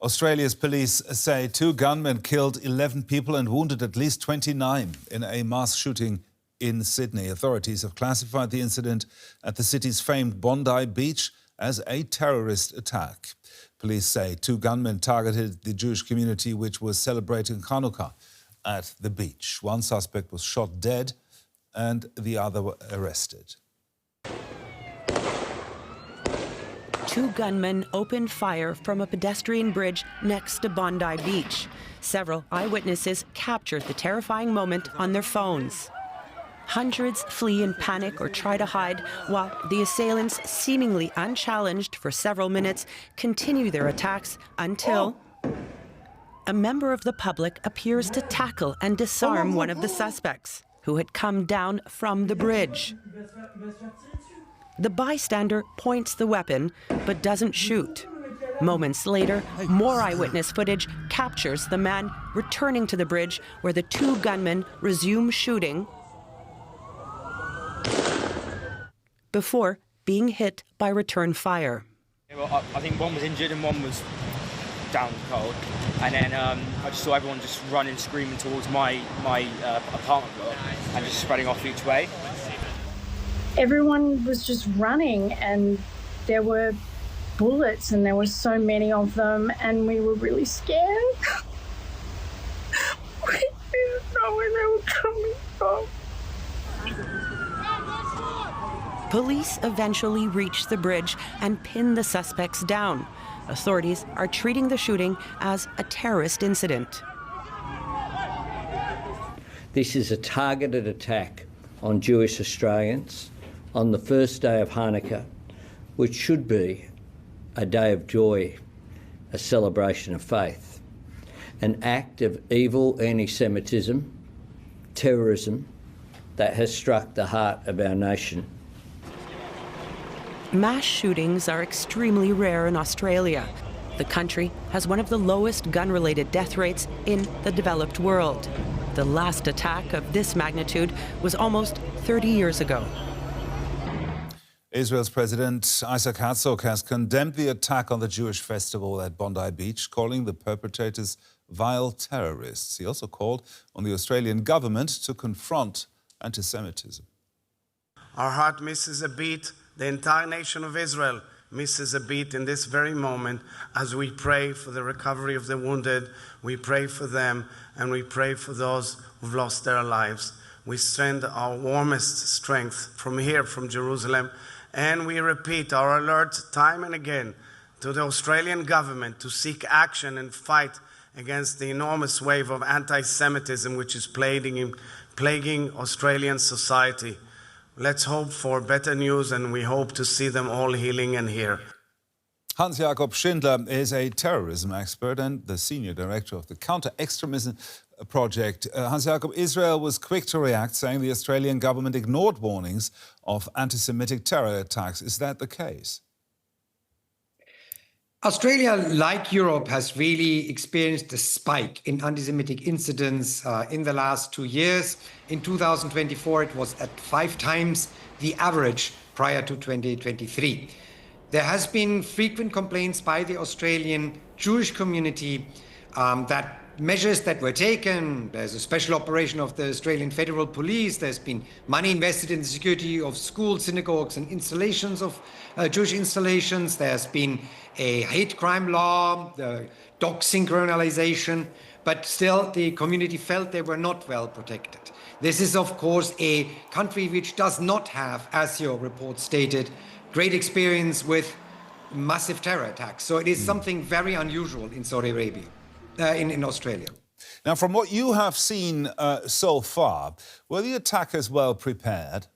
Australia's police say 2 gunmen killed 11 people and wounded at least 29 in a mass shooting in Sydney. Authorities have classified the incident at the city's famed Bondi beach as a terrorist attack. Police say 2 gunmen targeted the Jewish community which was celebrating Hanukkah at the beach. One suspect was shot dead and the other were arrested. 2 gunmen opened fire from a pedestrian bridge next to Bondi Beach. Several eyewitnesses captured the terrifying moment on their phones. Hundreds flee in panic or try to hide, while the assailants, seemingly unchallenged for several minutes, continue their attacks until a member of the public appears to tackle and disarm one of the suspects, who had come down from the bridge. The bystander points the weapon, but doesn't shoot. Moments later, more eyewitness footage captures the man returning to the bridge where the 2 gunmen resume shooting before being hit by return fire. Well, I think one was injured and one was down cold. And then I just saw everyone just running, screaming towards my apartment block and just spreading off each way. Everyone was just running and there were bullets and there were so many of them and we were really scared. We didn't know where they were coming from. Police eventually reach the bridge and pin the suspects down. Authorities are treating the shooting as a terrorist incident. This is a targeted attack on Jewish Australians on the first day of Hanukkah, which should be a day of joy, a celebration of faith, an act of evil anti-Semitism, terrorism that has struck the heart of our nation. Mass shootings are extremely rare in Australia. The country has one of the lowest gun-related death rates in the developed world. The last attack of this magnitude was almost 30 years ago. Israel's President Isaac Herzog has condemned the attack on the Jewish festival at Bondi Beach, calling the perpetrators vile terrorists. He also called on the Australian government to confront anti-Semitism. Our heart misses a beat. The entire nation of Israel misses a beat in this very moment as we pray for the recovery of the wounded. We pray for them and we pray for those who've lost their lives. We send our warmest strength from here, from Jerusalem, and we repeat our alert time and again to the Australian government to seek action and fight against the enormous wave of anti-Semitism which is plaguing Australian society. Let's hope for better news, and we hope to see them all healing and here. Hans-Jakob Schindler is a terrorism expert and the senior director of the Counter-Extremism project. Hans-Jakob, Israel was quick to react, saying the Australian government ignored warnings of anti-Semitic terror attacks. Is that the case? Australia, like Europe, has really experienced a spike in anti-Semitic incidents in the last 2 years. In 2024, it was at 5 times the average prior to 2023. There has been frequent complaints by the Australian Jewish community that measures that were taken, there's a special operation of the Australian Federal Police, there's been money invested in the security of schools, synagogues and installations of Jewish installations, there's been a hate crime law, the dog synchronization, but still the community felt they were not well protected. This is, of course, a country which does not have, as your report stated, great experience with massive terror attacks. So it is something very unusual in Saudi Arabia, in Australia. Now, from what you have seen so far, were the attackers well prepared?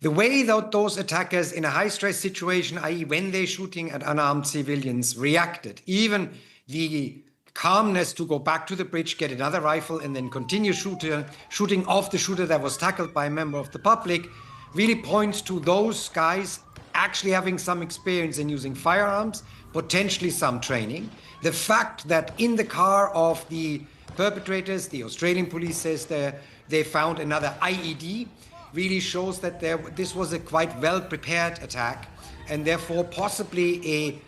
The way that those attackers in a high-stress situation, i.e. when they're shooting at unarmed civilians, reacted, even the calmness to go back to the bridge, get another rifle and then continue shooting off the shooter that was tackled by a member of the public, really points to those guys actually having some experience in using firearms, potentially some training. The fact that in the car of the perpetrators, the Australian police says they found another IED, really shows that this was a quite well-prepared attack and therefore possibly a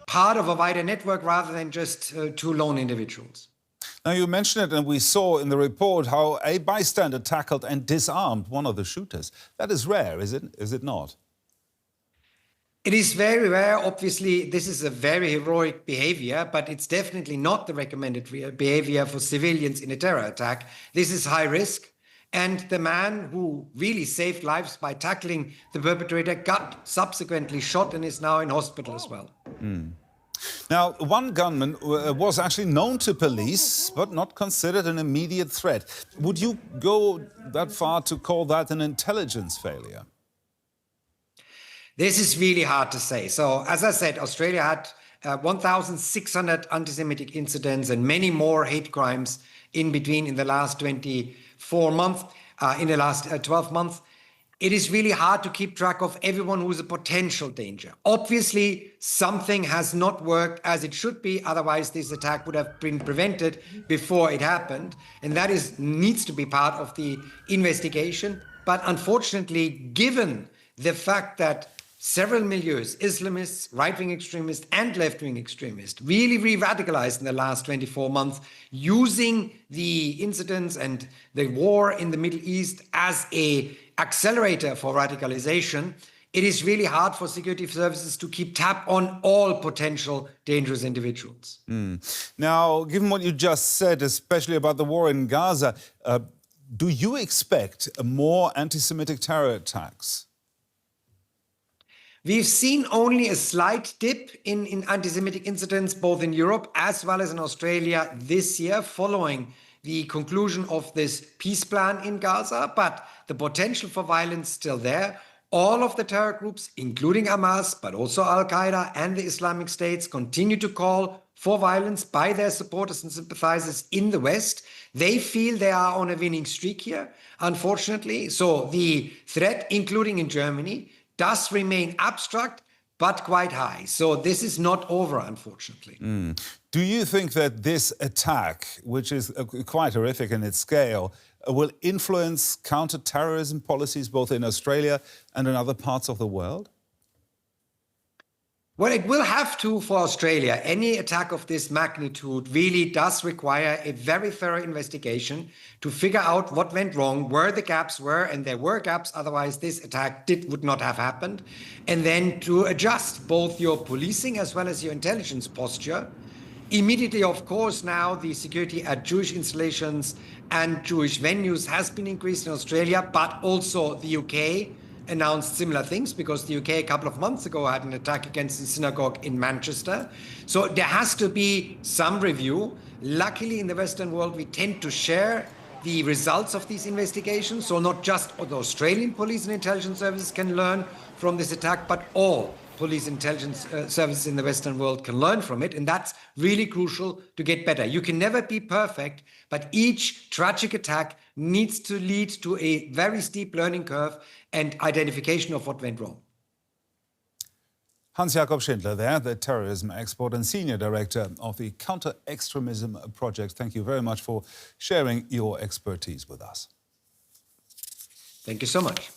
part of a wider network rather than just two lone individuals. Now, you mentioned it, and we saw in the report how a bystander tackled and disarmed one of the shooters. That is rare, is it not? It is very rare. Obviously, this is a very heroic behavior, but it's definitely not the recommended behavior for civilians in a terror attack. This is high risk. And the man who really saved lives by tackling the perpetrator got subsequently shot and is now in hospital as well. Now, one gunman was actually known to police, but not considered an immediate threat. Would you go that far to call that an intelligence failure? This is really hard to say. So, as I said, Australia had 1,600 anti-Semitic incidents and many more hate crimes in between in the last 24 months, in the last 12 months. It is really hard to keep track of everyone who is a potential danger. Obviously, something has not worked as it should be. Otherwise, this attack would have been prevented before it happened. And that needs to be part of the investigation. But unfortunately, given the fact that several milieus, Islamists, right-wing extremists and left-wing extremists, really re-radicalized in the last 24 months, using the incidents and the war in the Middle East as an accelerator for radicalization, it is really hard for security services to keep tab on all potential dangerous individuals. Now, given what you just said, especially about the war in Gaza, do you expect more anti-Semitic terror attacks? We've seen only a slight dip in anti-Semitic incidents, both in Europe as well as in Australia this year, following the conclusion of this peace plan in Gaza. But the potential for violence is still there. All of the terror groups, including Hamas, but also Al-Qaeda and the Islamic States, continue to call for violence by their supporters and sympathizers in the West. They feel they are on a winning streak here, unfortunately. So the threat, including in Germany, does remain abstract, but quite high. So this is not over, unfortunately. Do you think that this attack, which is quite horrific in its scale, will influence counter-terrorism policies both in Australia and in other parts of the world? Well, it will have to for Australia. Any attack of this magnitude really does require a very thorough investigation to figure out what went wrong, where the gaps were, and there were gaps, otherwise this attack would not have happened. And then to adjust both your policing as well as your intelligence posture. Immediately, of course, now the security at Jewish installations and Jewish venues has been increased in Australia, but also the UK announced similar things because the UK a couple of months ago had an attack against the synagogue in Manchester. So there has to be some review. Luckily, in the Western world, we tend to share the results of these investigations. So not just the Australian police and intelligence services can learn from this attack, but all police intelligence services in the Western world can learn from it. And that's really crucial to get better. You can never be perfect, but each tragic attack needs to lead to a very steep learning curve and identification of what went wrong. Hans-Jakob Schindler there, the terrorism expert and senior director of the Counter-Extremism Project. Thank you very much for sharing your expertise with us. Thank you so much.